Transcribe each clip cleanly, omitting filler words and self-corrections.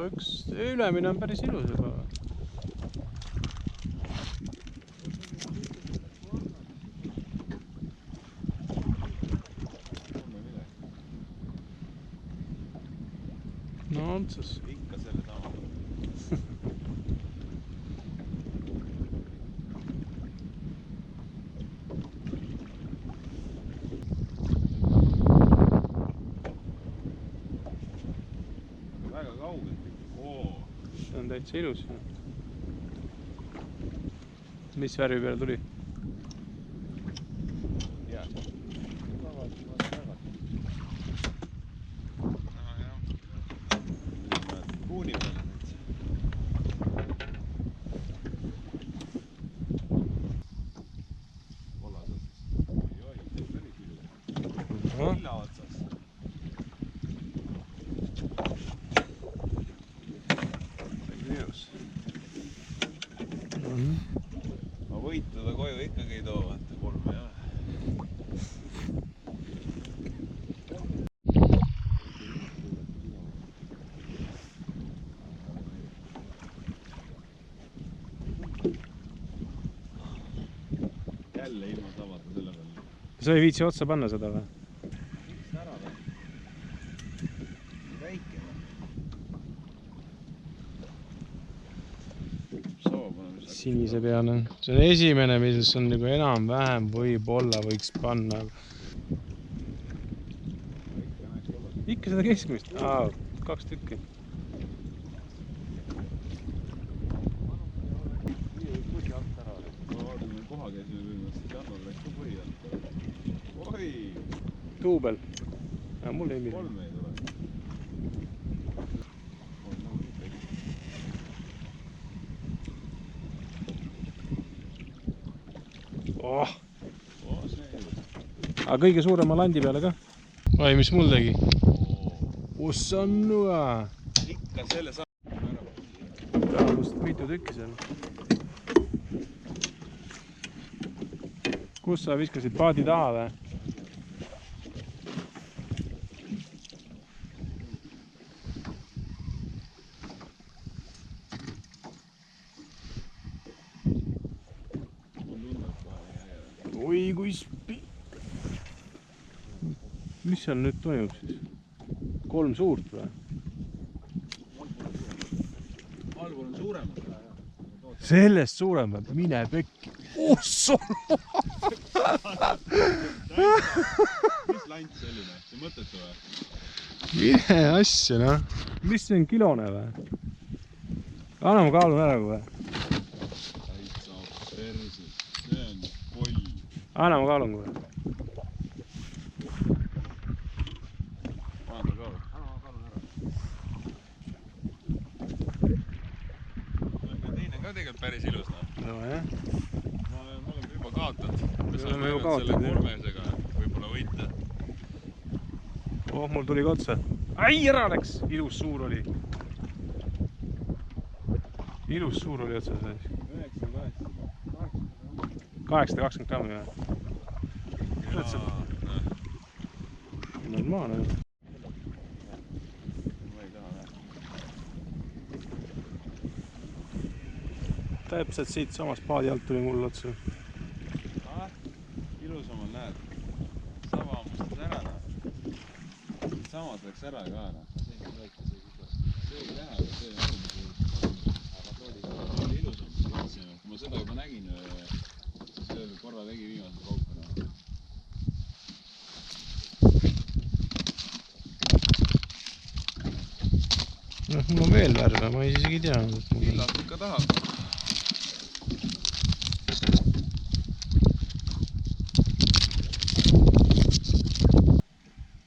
no üks ülemine on päris ilus juba. No otsas. Ikka selle sama. Väga kaugelt. See on täitsa ilus. Mis värvi peale tuli? Jaa. Kuuni peale täitsa. Kollasas. Oi, päris ilus. Lilla otsas. Ma võitleda koju ikkagi ei too, vaata kolme jah. Jälle ilma samata selle peale. Sa ei viitsi otsa panna seda või? Miks ära või? Väike või? Sinise peale. See on esimene, mis on nagu enam-vähem võib-olla võiks panna. Ikka seda keskmist? Aa, 2 tükki. Koha käisime püüdmast, Jannol läks ka põhi alt. Oi! Tuubel. Mul ei midagi. 3 ei tule. Oh. See ei ole. Aga kõige suurema landi peale ka. Oi, mis mul tegi? Ossannua! Ikka selle saab ära. Praegust mitu tükki seal. Kus sa viskasid paadi taha või? Oi, kui mis seal nüüd toimub siis? 3 suurt või? Allpool on suuremad. Sellest suuremad, mine pekki. Osso! Mis lant selline? See mõttetu või? Mine asja, noh. Mis see on kilone või? Anna ma kaalun ära või? Täitsa perses. See on poll. Anna ma kaalun või? Anna kaalun. Anna ma kaalun ära. Teine ka tegelikult päris ilus, noh. No jah. Me oleme juba kaotanud. Me oleme juba kaotanud, jah. Kolmesega võib-olla võita. Oh, mul tuli ka otsa. Ai, ära läks! Ilus suur oli. Ilus suur oli otsas. 820 grammi või? Normaalne. Täpselt siit samast paadi alt tuli mul otsa. Ilusamal näed. Sava ammustas ära. Samad läks ära ka. See ei lähe, aga see on. Aga tooli ilusam. Kui ma seda juba nägin, siis veel korra tegi viimase paukana. Noh, mul on veel värve, ma isegi ei tea. Lillat ikka tahab.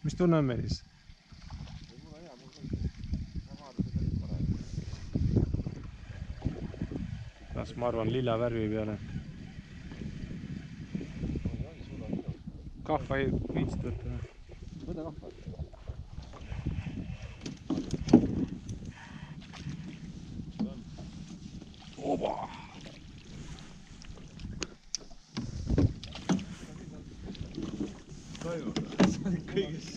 Mis tunne on Meelis? Mul on hea, ma vaatan seda parem. Las ma arvan lilla värvi peale. Kahva ei viitsid võtta. Võta kahva. Oba! Toimub. Kõigest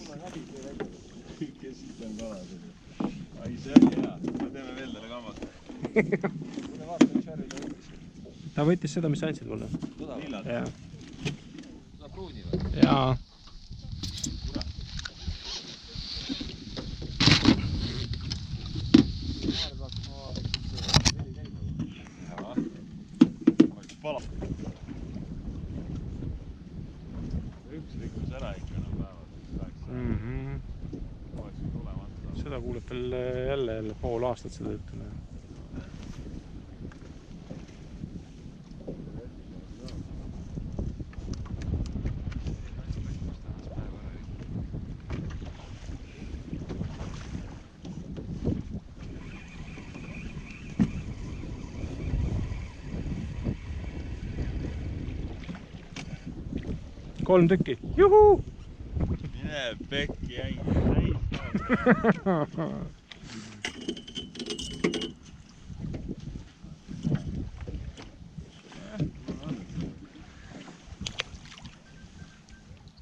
siit on kala. Ai, see oli hea. raamat. Kuule vaata, mis värvi ta võttis. Ta võttis seda, mis sa andsid mulle. Lillad. Jaa. Seda pruuni või? Jaa. Pala. Üks rikkus ära ikka enam päevad. Oleks tulemata. Seda kuuleb veel jälle pool aastat seda juttu. Kolm tükki. Juhuu! Mine pekki jäi.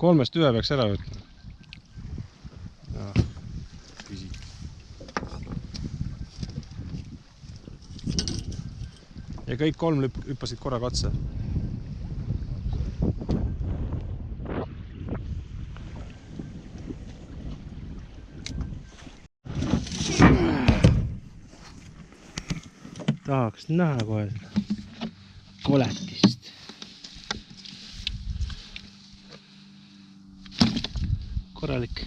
Kolmest ühe peaks ära võtma. Ja kõik kolm hüppasid korra katse. Tahaks näha kohe seda koletist. Korralik.